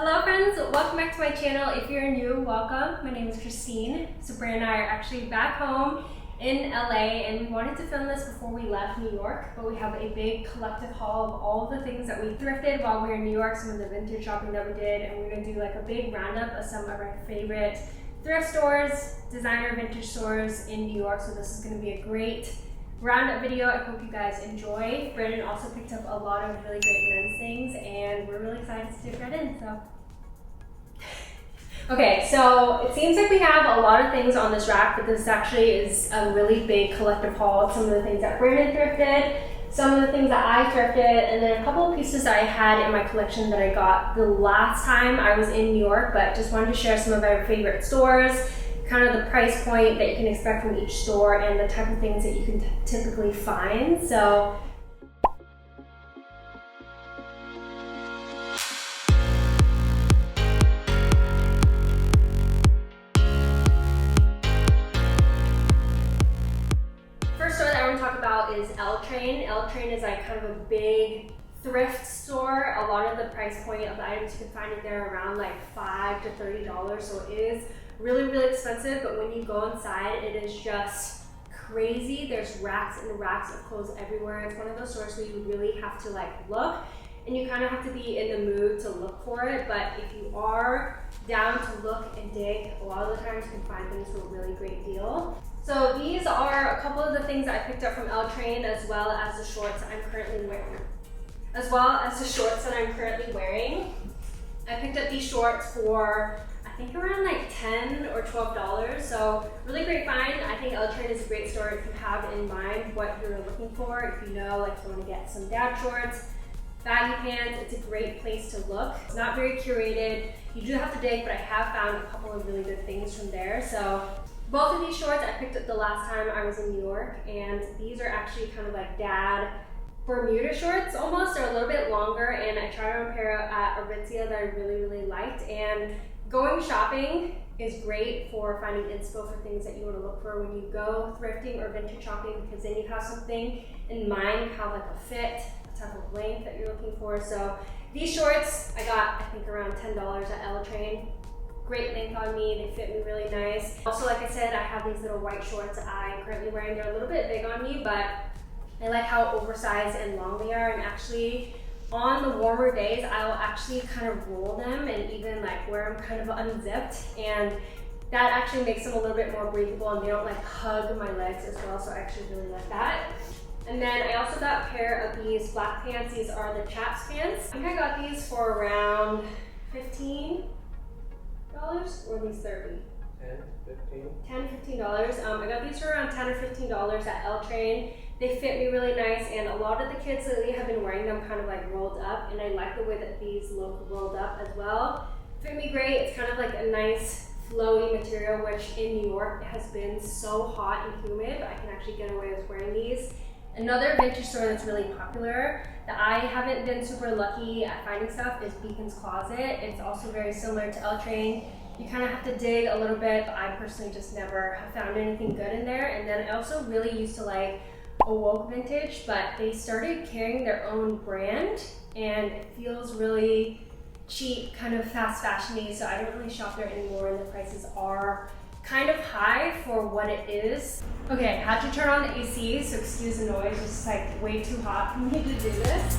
Hello friends, welcome back to my channel. If you're new, welcome. My name is Christine. So Brand and I are actually back home in LA and we wanted to film this before we left New York, but we have a big collective haul of all of the things that we thrifted while we were in New York, some of the vintage shopping that we did, and we're gonna do like a big roundup of some of our favorite thrift stores, designer vintage stores in New York. So this is gonna be a great roundup video. I hope you guys enjoy. Brandon also picked up a lot of really great men's things and we're really excited to dig right in, so. Okay, so it seems like we have a lot of things on this rack, but this actually is a really big collective haul. Some of the things that Brandon thrifted, some of the things that I thrifted, and then a couple of pieces that I had in my collection that I got the last time I was in New York, but just wanted to share some of our favorite stores, kind of the price point that you can expect from each store, and the type of things that you can typically find. So first store that I want to talk about is L-Train. L-Train is like kind of a big thrift store. A lot of the price point of the items you can find in there around like $5 to $30, so it is really expensive, but when you go inside, it is just crazy. There's racks and racks of clothes everywhere. It's one of those stores where you really have to like look, and you kind of have to be in the mood to look for it, but if you are down to look and dig, a lot of the times you can find things for a really great deal. So these are a couple of the things I picked up from L-Train, as well as the shorts that I'm currently wearing. I picked up these shorts for I think around like $10 or $12, so really great find. I think L-Train is a great store if you have in mind what you're looking for. If you know, like you want to get some dad shorts, baggy pants, it's a great place to look. It's not very curated. You do have to dig, but I have found a couple of really good things from there. So both of these shorts I picked up the last time I was in New York, and these are actually kind of like dad Bermuda shorts almost. They're a little bit longer, and I tried on a pair at Aritzia that I really liked. And going shopping is great for finding inspo for things that you want to look for when you go thrifting or vintage shopping, because then you have something in mind, you have like a fit, a type of length that you're looking for. So these shorts I got I think around $10 at L-Train. Great length on me, they fit me really nice. Also, like I said, I have these little white shorts I'm currently wearing. They're a little bit big on me, but I like how oversized and long they are, and actually on the warmer days, I'll actually kind of roll them and even like wear them kind of unzipped, and that actually makes them a little bit more breathable and they don't like hug my legs as well, so I actually really like that. And then I also got a pair of these black pants. These are the Chaps pants. I think I got these for around $15, or these 30? $10, $15. I got these for around $10 or $15 at L-Train. They fit me really nice, and a lot of the kids lately have been wearing them kind of like rolled up, and I like the way that these look rolled up as well. Fit me great. It's kind of like a nice flowy material, which in New York has been so hot and humid, I can actually get away with wearing these. Another vintage store that's really popular that I haven't been super lucky at finding stuff is Beacon's Closet. It's also very similar to L-Train. You kind of have to dig a little bit, but I personally just never have found anything good in there. And then I also really used to like Awoke Vintage, but they started carrying their own brand and it feels really cheap, kind of fast fashion-y, so I don't really shop there anymore, and the prices are kind of high for what it is. Okay, I had to turn on the AC, so excuse the noise. It's just like way too hot for me to do this.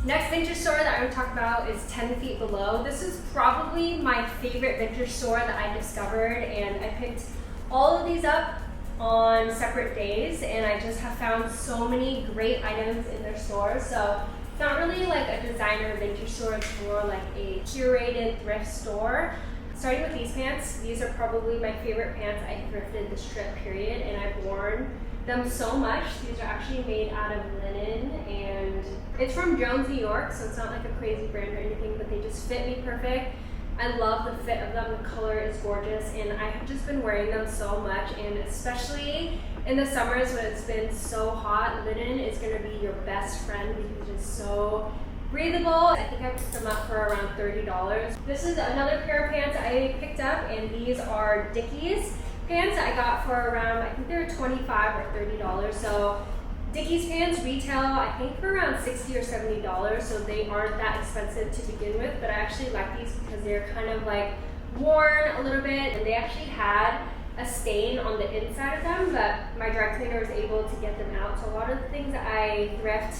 Next vintage store that I'm going to talk about is 10 Feet Below. This is probably my favorite vintage store that I discovered, and I picked all of these up on separate days, and I just have found so many great items in their stores. So it's not really like a designer vintage store, it's more like a curated thrift store. Starting with these pants, these are probably my favorite pants I thrifted this trip, period, and I've worn them so much. These are actually made out of linen, and it's from Jones, New York, so it's not like a crazy brand or anything, but they just fit me perfect. I love the fit of them, the color is gorgeous, and I have just been wearing them so much, and especially in the summers when it's been so hot, linen is going to be your best friend because it's just so breathable. I think I picked them up for around $30. This is another pair of pants I picked up, and these are Dickies Pants I got for around, I think they're $25 or $30. So Dickies Pants retail, I think, for around $60 or $70, so they aren't that expensive to begin with, but I actually like these because they're kind of like worn a little bit, and they actually had a stain on the inside of them, but my dry cleaner was able to get them out. So a lot of the things that I thrift,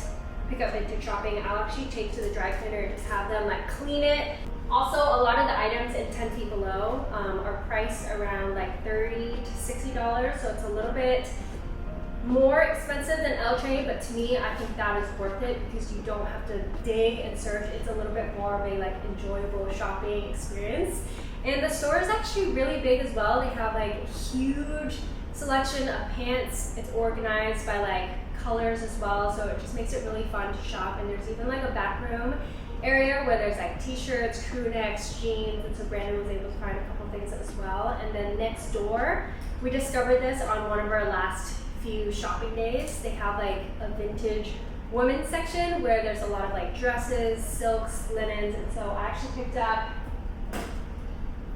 pick up vintage shopping, I'll actually take to the dry cleaner and just have them like clean it. Also, a lot of the items in 10 feet below are priced around like $30 to $60, so it's a little bit more expensive than L Train, but to me, I think that is worth it because you don't have to dig and search. It's a little bit more of a like enjoyable shopping experience. And the store is actually really big as well. They have like a huge selection of pants. It's organized by like colors as well, so it just makes it really fun to shop. And there's even like a back room area where there's like t-shirts, crew necks, jeans, and so Brandon was able to find a couple things as well. And then next door, we discovered this on one of our last few shopping days. They have like a vintage women's section where there's a lot of like dresses, silks, linens, and so I actually picked up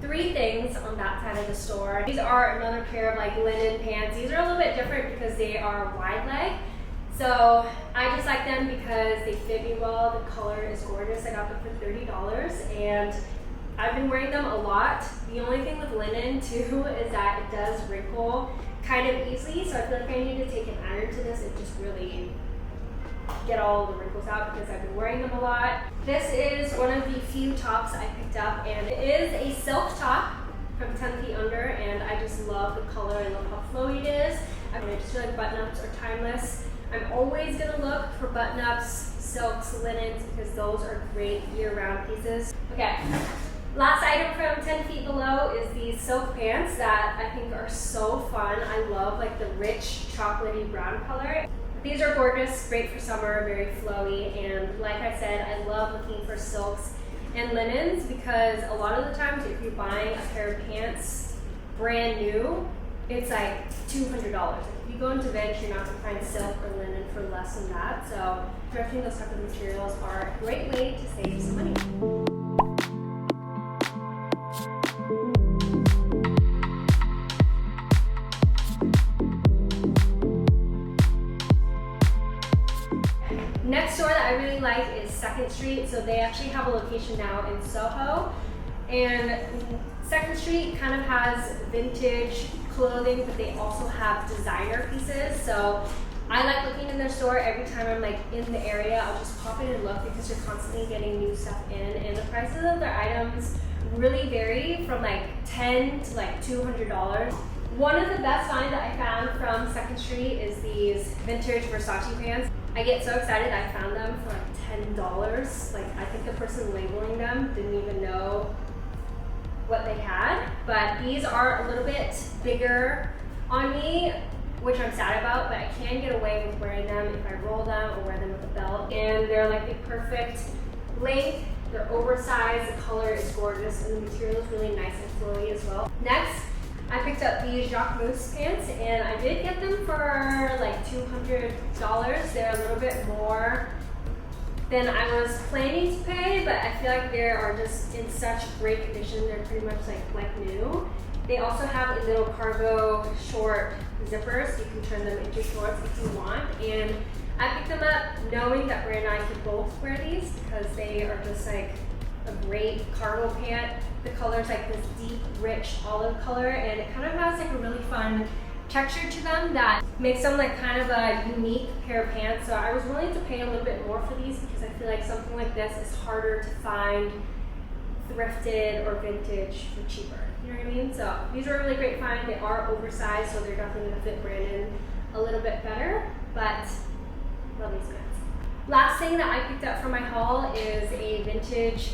3 things on that side of the store. These are another pair of like linen pants. These are a little bit different because they are wide leg. So I just like them because they fit me well. The color is gorgeous. I got them for $30 and I've been wearing them a lot. The only thing with linen too is that it does wrinkle kind of easily. So I feel like I need to take an iron to this and just really get all the wrinkles out because I've been wearing them a lot. This is one of the few tops I picked up, and it is a silk top from 10 feet under, and I just love the color. I love how flowy it is. I mean, I just feel like button-ups are timeless. I'm always gonna look for button-ups, silks, linens, because those are great year-round pieces. Okay, last item from 10 feet below is these silk pants that I think are so fun. I love like the rich chocolatey brown color. These are gorgeous, great for summer, very flowy, and like I said, I love looking for silks and linens because a lot of the times if you're buying a pair of pants brand new, it's like $200. If you go into Vintage, you're not going to find silk or linen for less than that, so thrifting those type of materials are a great way to save some money. Next store that I really like is 2nd Street. So they actually have a location now in Soho. And 2nd Street kind of has vintage clothing, but they also have designer pieces. So I like looking in their store every time I'm like in the area. I'll just pop in and look because you're constantly getting new stuff in. And the prices of their items really vary from like $10 to like $200. One of the best finds that I found from 2nd Street is these vintage Versace pants. I get so excited I found them for like $10. Like I think the person labeling them didn't even know what they had. But these are a little bit bigger on me, which I'm sad about, but I can get away with wearing them if I roll them or wear them with a belt. And they're like the perfect length. They're oversized, the color is gorgeous, and the material is really nice and flowy as well. Next, I picked up these Jacques pants, and I did get them for like $200. They're a little bit more than I was planning to pay, but I feel like they are just in such great condition. They're pretty much like new. They also have a little cargo short zipper, so you can turn them into shorts if you want. And I picked them up knowing that Brand and I could both wear these because they are just like a great cargo pant. The color is like this deep, rich olive color, and it kind of has like a really fun texture to them that makes them like kind of a unique pair of pants. So I was willing to pay a little bit more for these because I feel like something like this is harder to find thrifted or vintage for cheaper. You know what I mean? So these are a really great find. They are oversized, so they're definitely gonna fit Brandon a little bit better, but love these pants. Last thing that I picked up from my haul is a vintage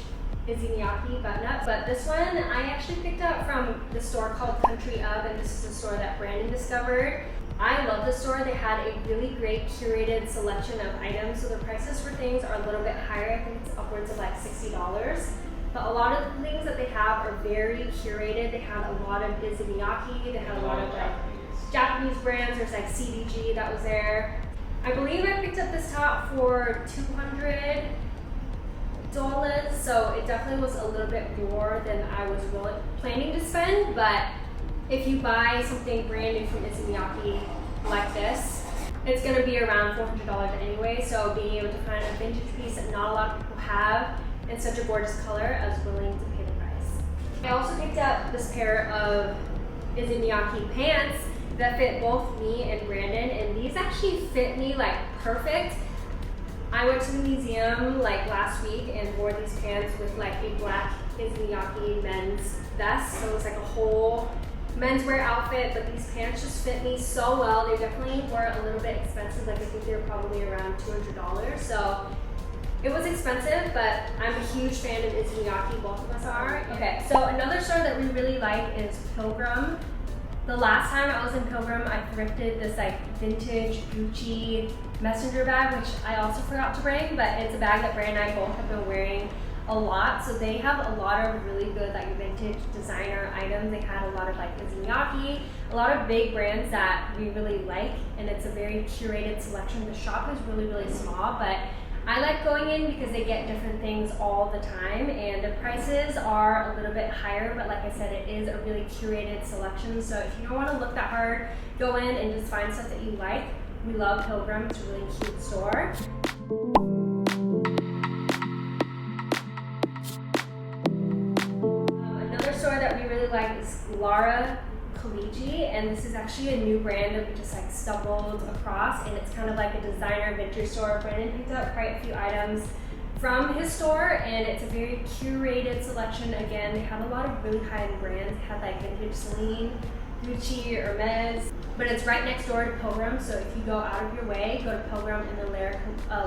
Izzy-Miyake button-up, but this one I actually picked up from the store called Country Of, and this is a store that Brandon discovered. I love the store. They had a really great curated selection of items, so the prices for things are a little bit higher. I think it's upwards of like $60. But a lot of the things that they have are very curated. They have a lot of Izzy-Miyake, they have a lot of like Japanese brands. There's like CDG that was there. I believe I picked up this top for $200, so it definitely was a little bit more than I was planning to spend. But if you buy something brand new from Izzy-Miyake like this, it's gonna be around $400 anyway, so being able to find a vintage piece that not a lot of people have in such a gorgeous color, I was willing to pay the price. I also picked up this pair of Dickies Pants that fit both me and Brandon, and these actually fit me like perfect. I went to the museum like last week and wore these pants with like a black Dickies men's vest, so it was like a whole menswear outfit, but these pants just fit me so well. They definitely were a little bit expensive, like I think they were probably around $200, so it was expensive, but I'm a huge fan of Dickies, both of us are. Okay, so another store that we really like is Pilgrim. The last time I was in Pilgrim, I thrifted this like vintage Gucci messenger bag, which I also forgot to bring, but it's a bag that Brand and I both have been wearing a lot. So they have a lot of really good like vintage designer items. They had a lot of like Dickies, a lot of big brands that we really like, and it's a very curated selection. The shop is really, really small, but I like going in because they get different things all the time, and the prices are a little bit higher, but like I said, it is a really curated selection. So if you don't want to look that hard, go in and just find stuff that you like. We love Pilgrim, it's a really cute store. Another store that we really like is Lara Caligy, and this is actually a new brand that we just like stumbled across, and it's kind of like a designer vintage store. Brandon picked up quite a few items from his store, and it's a very curated selection. Again, they have a lot of really high-end brands. They have like vintage Celine, Gucci, Hermes, but it's right next door to Pilgrim, so if you go out of your way, go to Pilgrim and then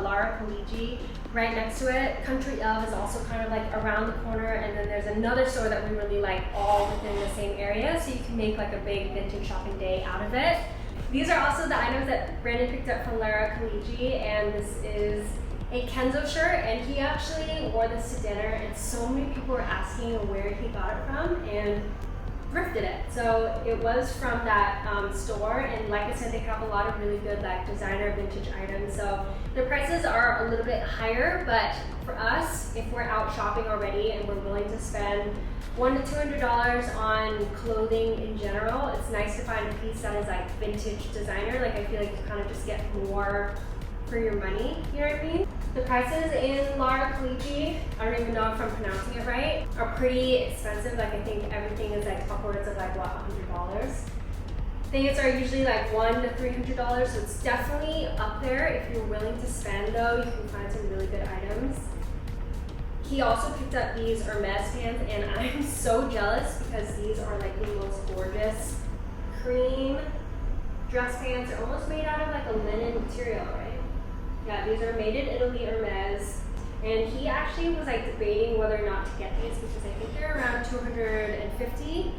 Lara Caligy right next to it. Country Elf is also kind of like around the corner, and then there's another store that we really like all within the same area, so you can make like a big vintage shopping day out of it. These are also the items that Brandon picked up from Lara Caligy, and this is a Kenzo shirt, and he actually wore this to dinner, and so many people were asking where he got it from, and thrifted it. So it was from that store, and like I said, they have a lot of really good like designer vintage items. So the prices are a little bit higher, but for us, if we're out shopping already and we're willing to spend $100 to $200 on clothing in general, it's nice to find a piece that is like vintage designer. Like I feel like you kind of just get more for your money, you know what I mean? The prices in Lara Caligy, I don't even know if I'm pronouncing it right, are pretty expensive. Like I think everything is like upwards of like what, $100. Things are usually like $100 to $300, so it's definitely up there. If you're willing to spend though, you can find some really good items. He also picked up these Hermes pants, and I'm so jealous because these are like the most gorgeous cream dress pants. They're almost made out of like a linen material, right? Yeah, these are made in Italy, Hermes, and he actually was like debating whether or not to get these because I think they're around $250,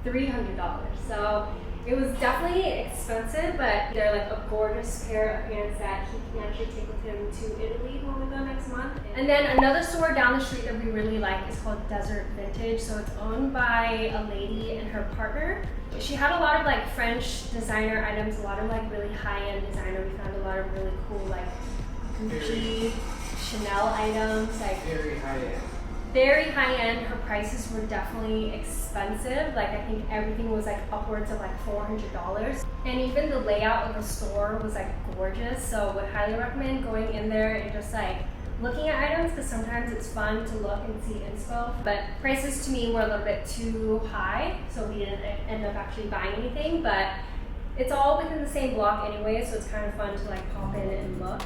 $300. So it was definitely expensive, but they're like a gorgeous pair of pants that he can actually take with him to Italy when we go next month. And then another store down the street that we really like is called Desert Vintage. So it's owned by a lady and her partner. She had a lot of like French designer items, a lot of like really high-end designer. We found a lot of really cool like Gucci, Chanel items, like very high-end. Very high-end. Her prices were definitely expensive. Like I think everything was like upwards of like $400, and even the layout of the store was like gorgeous. So would highly recommend going in there and just like looking at items, because sometimes it's fun to look and see inspo, but prices to me were a little bit too high, so we didn't end up actually buying anything. But it's all within the same block anyway, so it's kind of fun to like pop in and look.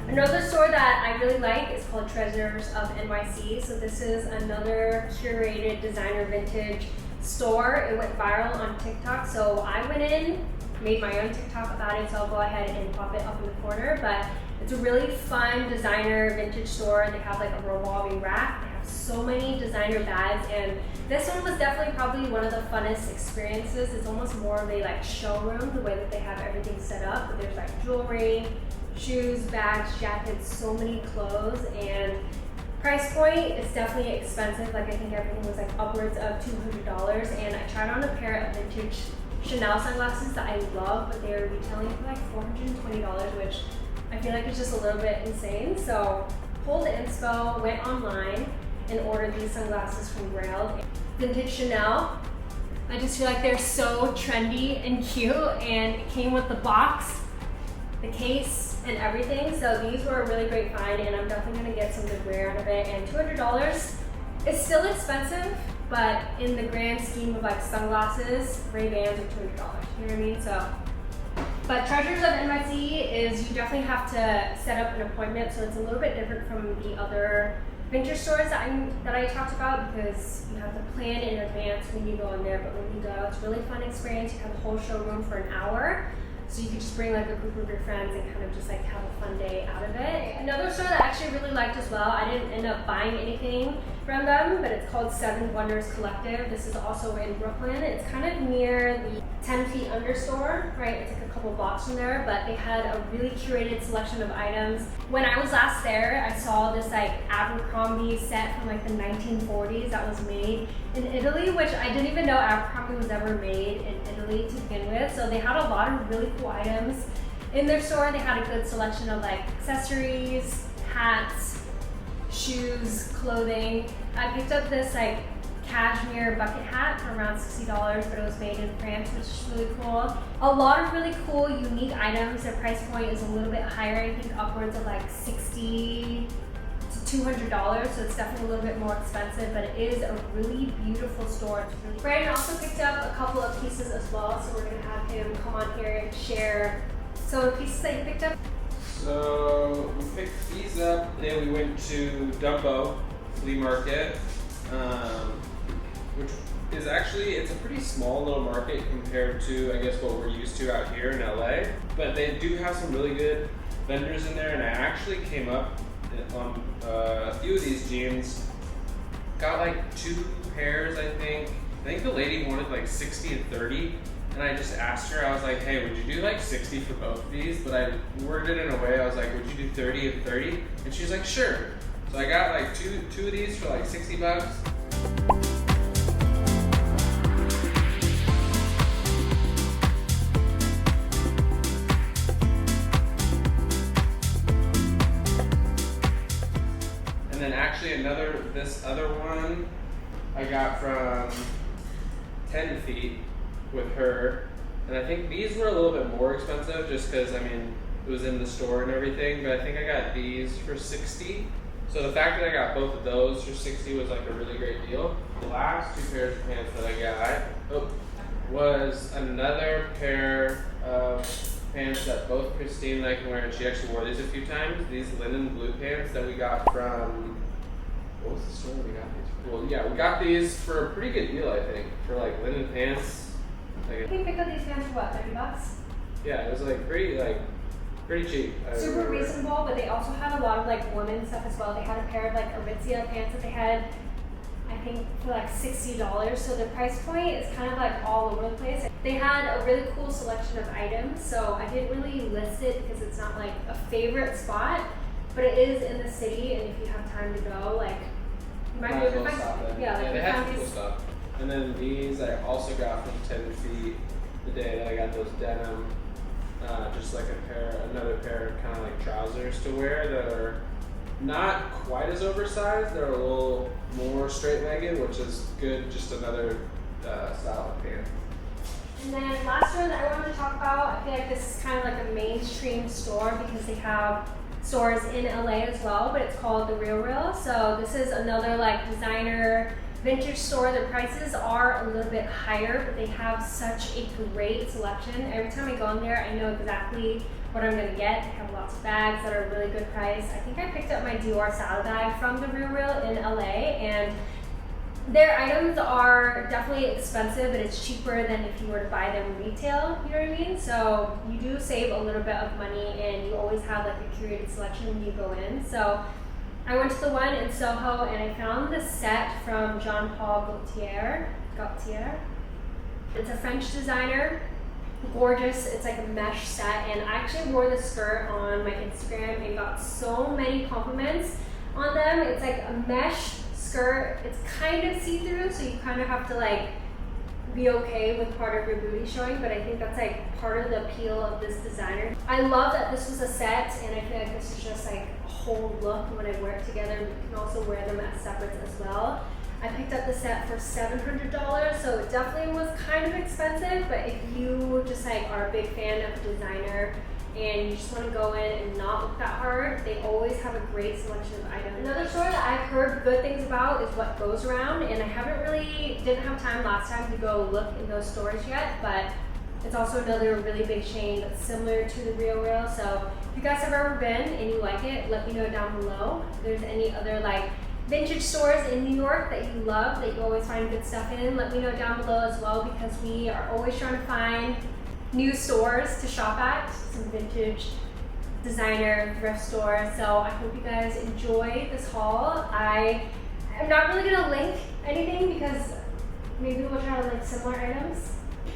Another store that I really like is called Treasures of NYC. So this is another curated designer vintage store. It went viral on TikTok, so I went in, made my own TikTok about it, so I'll go ahead and pop it up in the corner. But it's a really fun designer vintage store. They have like a revolving rack. They have so many designer bags, and this one was definitely probably one of the funnest experiences. It's almost more of a like showroom, the way that they have everything set up. But there's like jewelry, shoes, bags, jackets, so many clothes, and price point is definitely expensive. Like I think everything was like upwards of $200, and I tried on a pair of vintage Chanel sunglasses that I love, but they were retailing for like $420, which I feel like is just a little bit insane. So pulled the inspo, went online, and ordered these sunglasses from Grailed. Vintage Chanel. I just feel like they're so trendy and cute, and it came with the box, the case, and everything. So these were a really great find, and I'm definitely gonna get some good wear out of it. And $200 is still expensive, but in the grand scheme of like sunglasses, Ray-Bans are $200, you know what I mean? So, but Treasures of NYC is you definitely have to set up an appointment, so it's a little bit different from the other vintage stores that I talked about, because you have to plan in advance when you go in there. But when you go, it's a really fun experience. You have the whole showroom for an hour, so you can just bring like a group of your friends and kind of just like have a fun day out of it. Another store that I actually really liked as well, I didn't end up buying anything from them, but it's called Seven Wonders Collective. This is also in Brooklyn. It's kind of near the 10 Feet Under store, right? It's like a couple blocks from there, but they had a really curated selection of items. When I was last there, I saw this like Abercrombie set from like the 1940s that was made in Italy, which I didn't even know Abercrombie was ever made in Italy to begin with. So they had a lot of really cool items in their store. They had a good selection of like accessories, hats, shoes, clothing. I picked up this like cashmere bucket hat for around $60, but it was made in France, which is really cool. A lot of really cool, unique items. Their price point is a little bit higher, I think upwards of like $60 to $200, so it's definitely a little bit more expensive, but it is a really beautiful store. It's really Brandon also picked up a couple of pieces as well, so we're gonna have him come on here and share some of the pieces that he picked up. So we picked these up, then we went to Dumbo Flea Market, which is actually, it's a pretty small little market compared to, I guess, what we're used to out here in LA. But they do have some really good vendors in there, and I actually came up on a few of these jeans. Got like 2 pairs, I think. I think the lady wanted like 60 and 30. And I just asked her, I was like, hey, would you do like 60 for both of these? But I worded it in a way, I was like, would you do 30 and 30? And she's like, sure. So I got like two of these for like $60. And then actually this other one I got from 10 Feet with her, and I think these were a little bit more expensive just because, I mean, it was in the store and everything, but I think I got these for 60. So the fact that I got both of those for 60 was like a really great deal. The last 2 pairs of pants that I got was another pair of pants that both Christine and I can wear, and she actually wore these a few times. These linen blue pants that we got from, what was the store we got these from? Well, yeah, we got these for a pretty good deal, I think, for like linen pants. You picked up these pants for what, $30? Yeah, it was like pretty cheap. Super reasonable, but they also had a lot of like women's stuff as well. They had a pair of like Aritzia pants that they had, I think, for like $60. So the price point is kind of like all over the place. They had a really cool selection of items, so I didn't really list it because it's not like a favorite spot, but it is in the city, and if you have time to go, like, you might be able to find, yeah, they had some cool stuff. And then these I also got from 10 Feet the day that I got those denim, just like another pair of kind of like trousers to wear that are not quite as oversized. They're a little more straight-legged, which is good, just another style of pant. And then last store that I wanted to talk about, I feel like this is kind of like a mainstream store because they have stores in LA as well, but it's called The Real. So this is another like designer vintage store. The prices are a little bit higher, but they have such a great selection. Every time I go in there, I know exactly what I'm gonna get. They have lots of bags that are a really good price. I think I picked up my Dior salad bag from The Real in LA, and their items are definitely expensive, but it's cheaper than if you were to buy them retail, you know what I mean? So you do save a little bit of money, and you always have like a curated selection when you go in. So I went to the one in Soho, and I found this set from Jean Paul Gaultier. It's a French designer, gorgeous. It's like a mesh set, and I actually wore this skirt on my Instagram and got so many compliments on them. It's like a mesh skirt. It's kind of see-through, so you kind of have to like be okay with part of your booty showing, but I think that's like part of the appeal of this designer. I love that this was a set, and I feel like this is just like a whole look when I wear it together. You can also wear them as separates as well. I picked up the set for $700, so it definitely was kind of expensive, but if you just like are a big fan of a designer and you just want to go in and not look that hard, they always have a great selection of items. Another store that I've heard good things about is What Goes Around, and I didn't have time last time to go look in those stores yet, but it's also another really big chain that's similar to the Real. So if you guys have ever been and you like it, let me know down below. If there's any other like vintage stores in New York that you love, that you always find good stuff in, let me know down below as well, because we are always trying to find new stores to shop at, some vintage designer thrift stores. So I hope you guys enjoy this haul. I am not really gonna link anything because maybe we'll try to link similar items,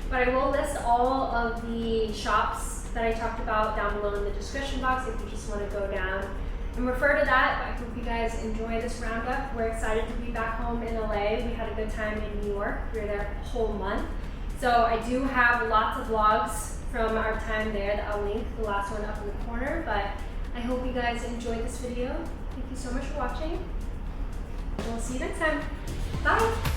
but I will list all of the shops that I talked about down below in the description box if you just want to go down and refer to that. But I hope you guys enjoy this roundup. We're excited to be back home in LA. We had a good time in New York. We were there a whole month. So I do have lots of vlogs from our time there that I'll link, the last one up in the corner. But I hope you guys enjoyed this video. Thank you so much for watching. We'll see you next time. Bye.